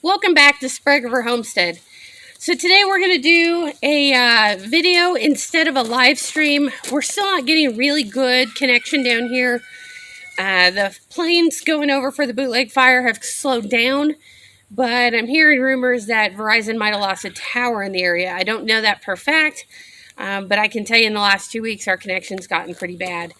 Welcome back to Sprague Homestead. So today we're going to do a video instead of a live stream. We're still not getting really good connection down here. The planes going over for the bootleg fire have slowed down, but I'm hearing rumors that Verizon might have lost a tower in the area. I don't know that for a fact, but I can tell you in the last 2 weeks our connection's gotten pretty bad.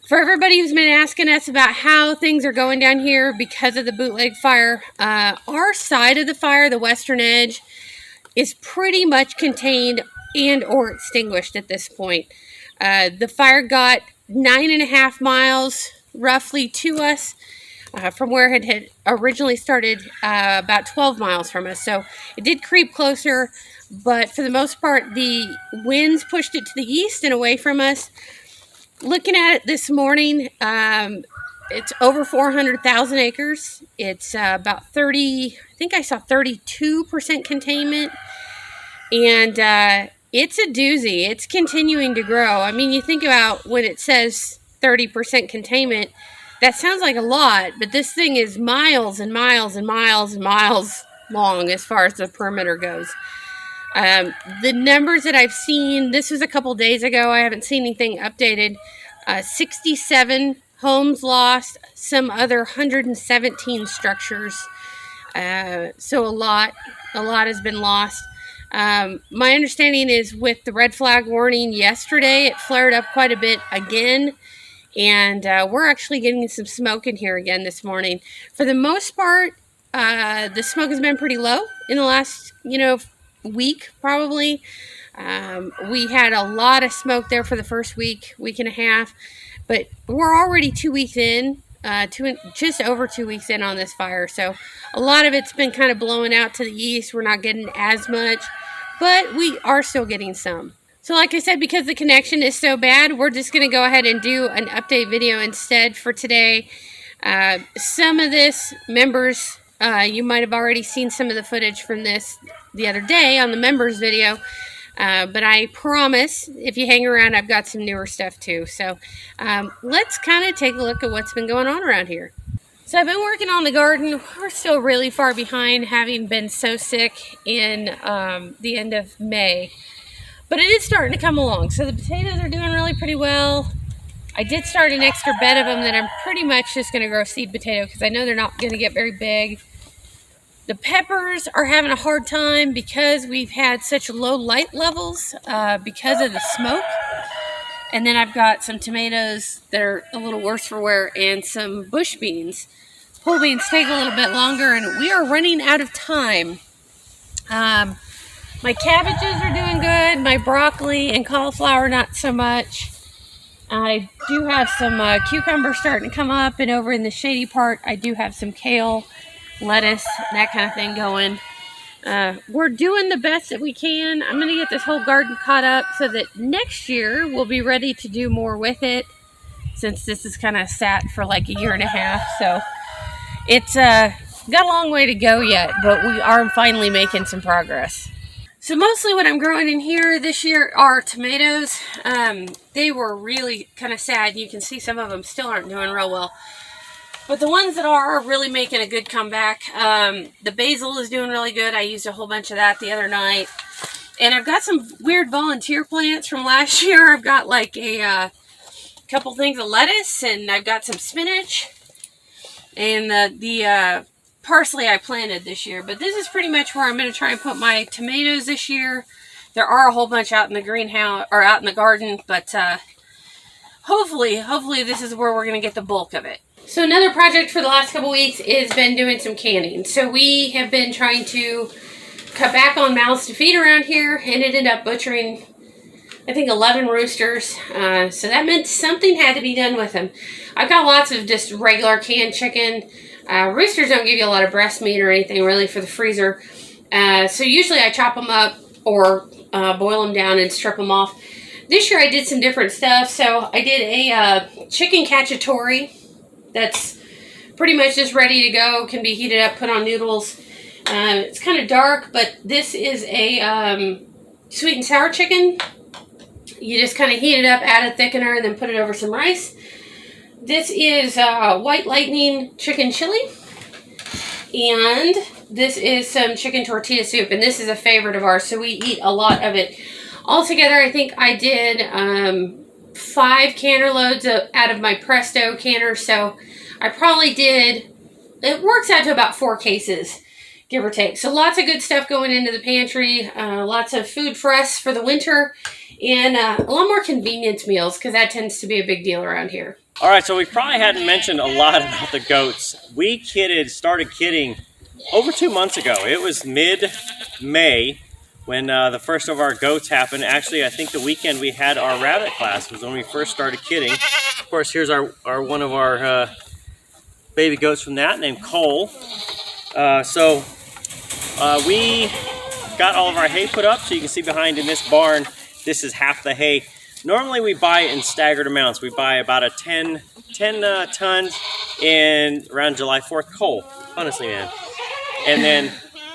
For everybody who's been asking us about how things are going down here because of the bootleg fire, our side of the fire, the western edge, is pretty much contained and or extinguished at this point. The fire got 9.5 miles roughly to us from where it had originally started, about 12 miles from us. So it did creep closer, but for the most part, the winds pushed it to the east and away from us. Looking at it this morning, it's over 400,000 acres. It's about 30, I think I saw 32% containment. And it's a doozy. It's continuing to grow. I mean, you think about when it says 30% containment, that sounds like a lot, but this thing is miles and miles and miles and miles long as far as the perimeter goes. The numbers that I've seen, this was a couple days ago, I haven't seen anything updated. 67 homes lost, some other 117 structures. So a lot has been lost. My understanding is with the red flag warning yesterday, it flared up quite a bit again. And we're actually getting some smoke in here again this morning. For the most part, the smoke has been pretty low in the last, week probably. We had a lot of smoke there for the first week and a half, but we're already 2 weeks in, just over 2 weeks in on this fire. So a lot of it's been kind of blowing out to the east. We're not getting as much, but we are still getting some. So like I said, because the connection is so bad, we're just going to go ahead and do an update video instead for today. Some of this, members, you might have already seen some of the footage from this the other day on the members video. But I promise, if you hang around, I've got some newer stuff too. So let's kind of take a look at what's been going on around here. So I've been working on the garden. We're still really far behind, having been so sick in the end of May. But it is starting to come along. So the potatoes are doing really pretty well. I did start an extra bed of them that I'm pretty much just going to grow seed potato because I know they're not going to get very big. The peppers are having a hard time because we've had such low light levels because of the smoke. And then I've got some tomatoes that are a little worse for wear and some bush beans. Pole beans take a little bit longer and we are running out of time. My cabbages are doing good. My broccoli and cauliflower, not so much. I do have some cucumbers starting to come up, and over in the shady part, I do have some kale, lettuce, that kind of thing going. We're doing the best that we can. I'm going to get this whole garden caught up so that next year we'll be ready to do more with it, since this is kind of sat for like a year and a half. So it's got a long way to go yet, but we are finally making some progress. So mostly what I'm growing in here this year are tomatoes. They were really kind of sad. You can see some of them still aren't doing real well. But the ones that are really making a good comeback. The basil is doing really good. I used a whole bunch of that the other night. And I've got some weird volunteer plants from last year. I've got like a couple things of lettuce, and I've got some spinach. And the parsley I planted this year. But this is pretty much where I'm going to try and put my tomatoes this year. There are a whole bunch out in the greenhouse or out in the garden, but hopefully this is where we're going to get the bulk of it. So another project for the last couple weeks has been doing some canning. So we have been trying to cut back on mouths to feed around here, and it ended up butchering, I think, 11 roosters. So that meant something had to be done with them. I've got lots of just regular canned chicken. Roosters don't give you a lot of breast meat or anything really for the freezer. So usually I chop them up or boil them down and strip them off. This year I did some different stuff. So I did a chicken cacciatore that's pretty much just ready to go. Can be heated up, put on noodles. It's kind of dark, but this is a sweet and sour chicken. You just kind of heat it up, add a thickener, and then put it over some rice. This is White Lightning chicken chili. And This is some chicken tortilla soup, and this is a favorite of ours, so we eat a lot of it. Altogether, I think I did 5 canner loads out of my Presto canner, so I probably did, it works out to about 4 cases, give or take. So lots of good stuff going into the pantry, lots of food for us for the winter, and a lot more convenience meals, because that tends to be a big deal around here. All right, so we probably hadn't mentioned a lot about the goats. We started kidding over 2 months ago. It was mid-May when the first of our goats happened. Actually, I think the weekend we had our rabbit class was when we first started kidding. Of course, here's one of our baby goats from that, named Quail. We got all of our hay put up, so you can see behind in this barn, this is half the hay. Normally we buy it in staggered amounts. We buy about a 10 tons in around July 4th, Quail, honestly, man. And then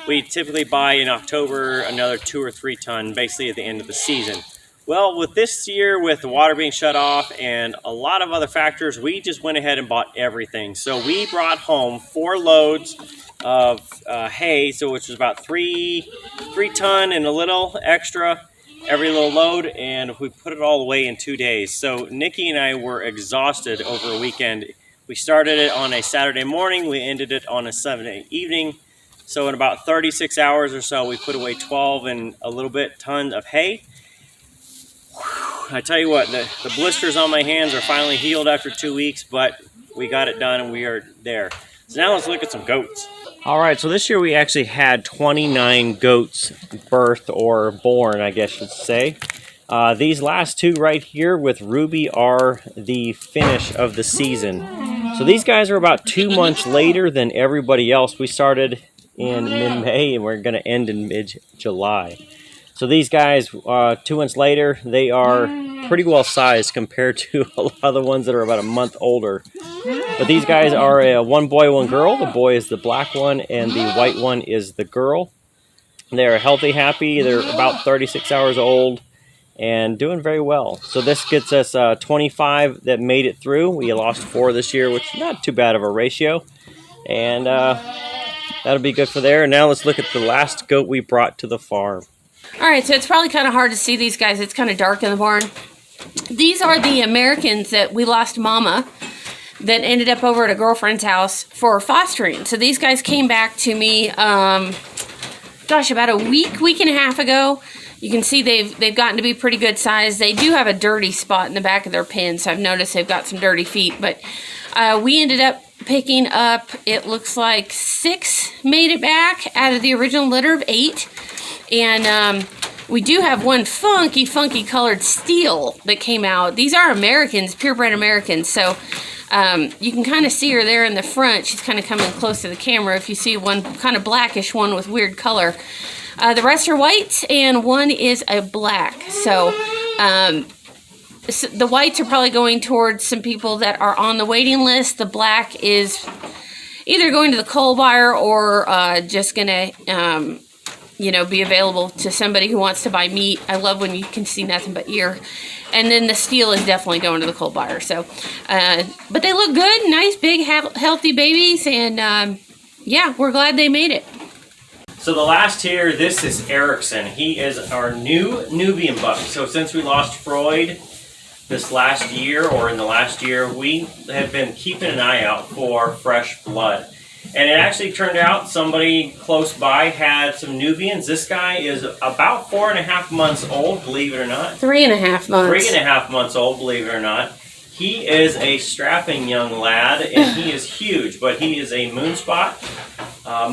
we typically buy in October another 2 or 3 ton, basically at the end of the season. Well, with this year, with the water being shut off and a lot of other factors, we just went ahead and bought everything. So we brought home 4 loads of hay, so which was about 3 ton and a little extra every little load, and we put it all away in 2 days. So Nikki and I were exhausted over a weekend. We started it on a Saturday morning, we ended it on a Sunday evening. So in about 36 hours or so, we put away 12 and a little bit ton of hay. Whew, I tell you what, the blisters on my hands are finally healed after 2 weeks, but we got it done and we are there. So now let's look at some goats. All right, so this year we actually had 29 goats birthed or born, I guess you'd say. These last 2 right here with Ruby are the finish of the season. So these guys are about 2 months later than everybody else. We started in mid-May and we're going to end in mid-July. So these guys, 2 months later, they are pretty well sized compared to a lot of the ones that are about a month older. But these guys are a 1 boy, 1 girl. The boy is the black one and the white one is the girl. They're healthy, happy. They're about 36 hours old and doing very well. So this gets us 25 that made it through. We lost 4 this year, which is not too bad of a ratio. And that'll be good for there. And now let's look at the last goat we brought to the farm. All right, so it's probably kind of hard to see these guys. It's kind of dark in the barn. These are the Americans that we lost Mama, that ended up over at a girlfriend's house for fostering. So these guys came back to me, gosh, about a week and a half ago. You can see they've gotten to be pretty good size. They do have a dirty spot in the back of their pen, so I've noticed they've got some dirty feet. But we ended up picking up, it looks like 6 made it back out of the original litter of 8. And we do have 1 funky colored steel that came out. These are Americans, purebred Americans. So you can kind of see her there in the front. She's kind of coming close to the camera. If you see one kind of blackish one with weird color. The rest are white and 1 is a black. So the whites are probably going towards some people that are on the waiting list. The black is either going to the coal buyer or just gonna be available to somebody who wants to buy meat. I love when you can see nothing but ear. And then the steel is definitely going to the coal buyer. So, but they look good, nice, big, healthy babies, and yeah, we're glad they made it. So the last here, this is Erickson. He is our new Nubian buck. So since we lost Freud this last year, or in the last year, we have been keeping an eye out for fresh blood. And it actually turned out somebody close by had some Nubians. This guy is about 4.5 months old, believe it or not. 3.5 months. 3.5 months old, believe it or not. He is a strapping young lad, and he is huge, but he is a moonspot,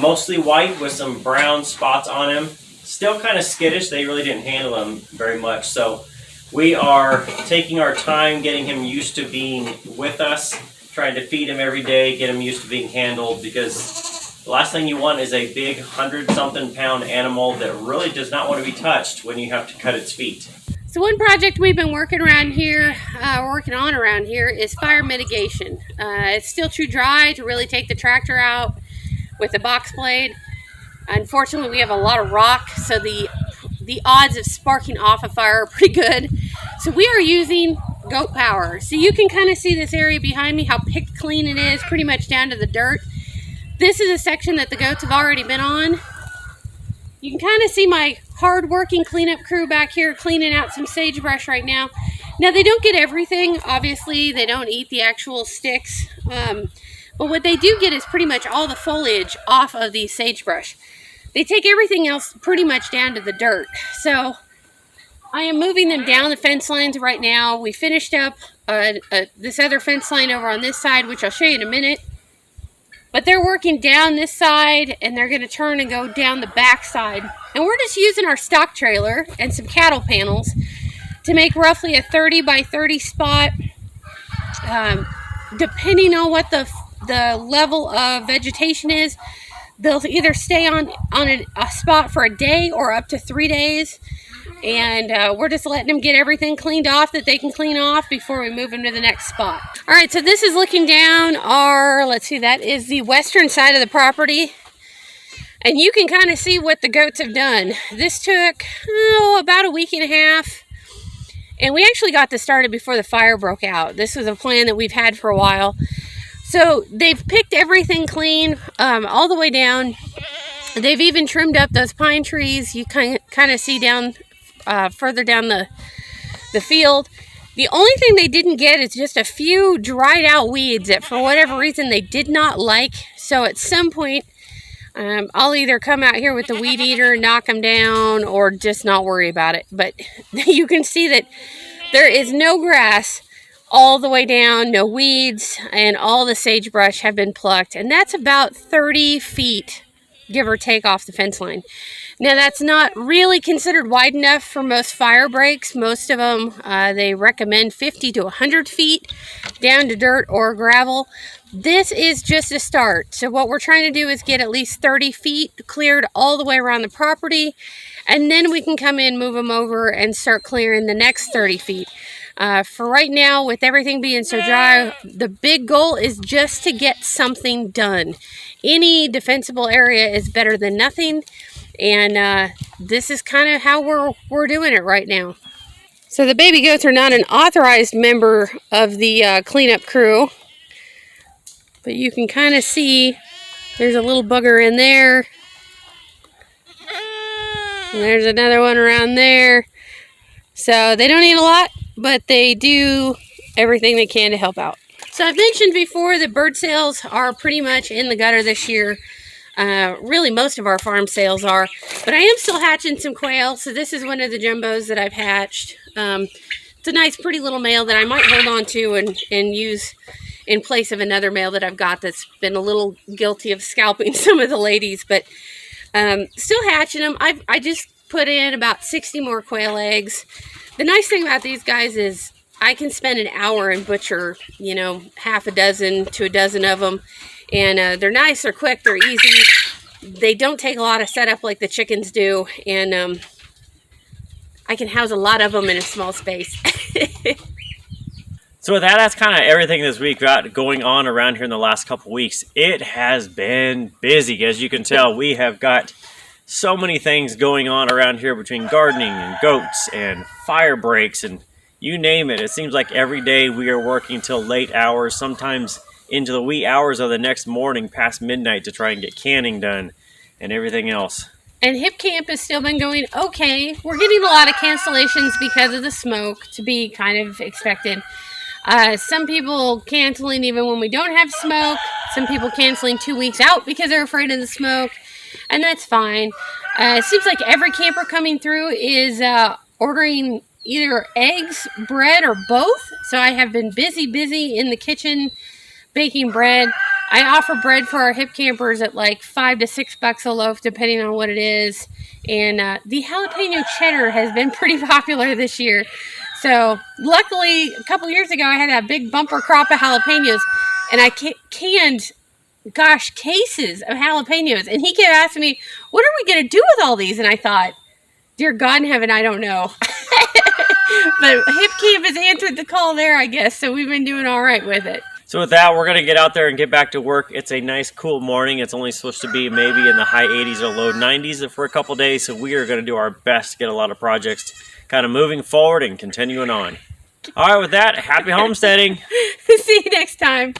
mostly white with some brown spots on him. Still kind of skittish. They really didn't handle him very much, so we are taking our time getting him used to being with us, trying to feed him every day, get him used to being handled, because the last thing you want is a big 100-something pound animal that really does not want to be touched when you have to cut its feet. So one project we've been working on around here is fire mitigation. It's still too dry to really take the tractor out with a box blade. Unfortunately, we have a lot of rock, so the odds of sparking off a fire are pretty good. So we are using goat power. So you can kind of see this area behind me, how picked clean it is, pretty much down to the dirt. This is a section that the goats have already been on. You can kind of see my hard-working cleanup crew back here cleaning out some sagebrush right now. Now, they don't get everything. Obviously, they don't eat the actual sticks. But what they do get is pretty much all the foliage off of the sagebrush. They take everything else pretty much down to the dirt. So I am moving them down the fence lines right now. We finished up this other fence line over on this side, which I'll show you in a minute. But they're working down this side, and they're going to turn and go down the back side. And we're just using our stock trailer and some cattle panels to make roughly a 30 by 30 spot. Depending on what the level of vegetation is, they'll either stay on a spot for a day or up to 3 days. And we're just letting them get everything cleaned off that they can clean off before we move them to the next spot. All right, so this is looking down our, let's see, that is the western side of the property. And you can kind of see what the goats have done. This took, about a week and a half. And we actually got this started before the fire broke out. This was a plan that we've had for a while. So they've picked everything clean all the way down. They've even trimmed up those pine trees. You kind of see down further down the field. The only thing they didn't get is just a few dried out weeds that for whatever reason they did not like. So at some point, I'll either come out here with the weed eater, knock them down, or just not worry about it. But you can see that there is no grass all the way down, no weeds, and all the sagebrush have been plucked. And that's about 30 feet, give or take, off the fence line. Now, that's not really considered wide enough for most fire breaks. Most of them, they recommend 50 to 100 feet down to dirt or gravel. This is just a start. So what we're trying to do is get at least 30 feet cleared all the way around the property. And then we can come in, move them over, and start clearing the next 30 feet. For right now, with everything being so dry, the big goal is just to get something done. Any defensible area is better than nothing. And this is kind of how we're doing it right now. So the baby goats are not an authorized member of the cleanup crew. But you can kind of see there's a little bugger in there. And there's another one around there. So they don't eat a lot, but they do everything they can to help out. So I've mentioned before that bird sales are pretty much in the gutter this year. Really, most of our farm sales are. But I am still hatching some quail. So this is one of the jumbos that I've hatched. It's a nice, pretty little male that I might hold on to and use in place of another male that I've got that's been a little guilty of scalping some of the ladies. But still hatching them. I just put in about 60 more quail eggs. The nice thing about these guys is I can spend an hour and butcher, half a dozen to a dozen of them. And they're nice, they're quick, they're easy. They don't take a lot of setup like the chickens do. And I can house a lot of them in a small space. So with that, that's kind of everything this week got going on around here in the last couple weeks. It has been busy. As you can tell, we have got so many things going on around here between gardening and goats and fire breaks and you name it. It seems like every day we are working till late hours, sometimes into the wee hours of the next morning past midnight to try and get canning done and everything else. And hip camp has still been going okay. We're getting a lot of cancellations because of the smoke, to be kind of expected. Some people canceling even when we don't have smoke. Some people canceling 2 weeks out because they're afraid of the smoke. And that's fine. It seems like every camper coming through is ordering either eggs, bread, or both. So I have been busy in the kitchen baking bread. I offer bread for our hip campers at like $5 to $6 a loaf, depending on what it is. And the jalapeno cheddar has been pretty popular this year. So luckily, a couple years ago, I had a big bumper crop of jalapenos, and I canned, cases of jalapenos. And he kept asking me, what are we going to do with all these? And I thought, dear God in heaven, I don't know. But hip camp has answered the call there, I guess. So we've been doing all right with it. So with that, we're going to get out there and get back to work. It's a nice, cool morning. It's only supposed to be maybe in the high 80s or low 90s for a couple days. So we are going to do our best to get a lot of projects kind of moving forward and continuing on. All right, with that, happy homesteading. See you next time.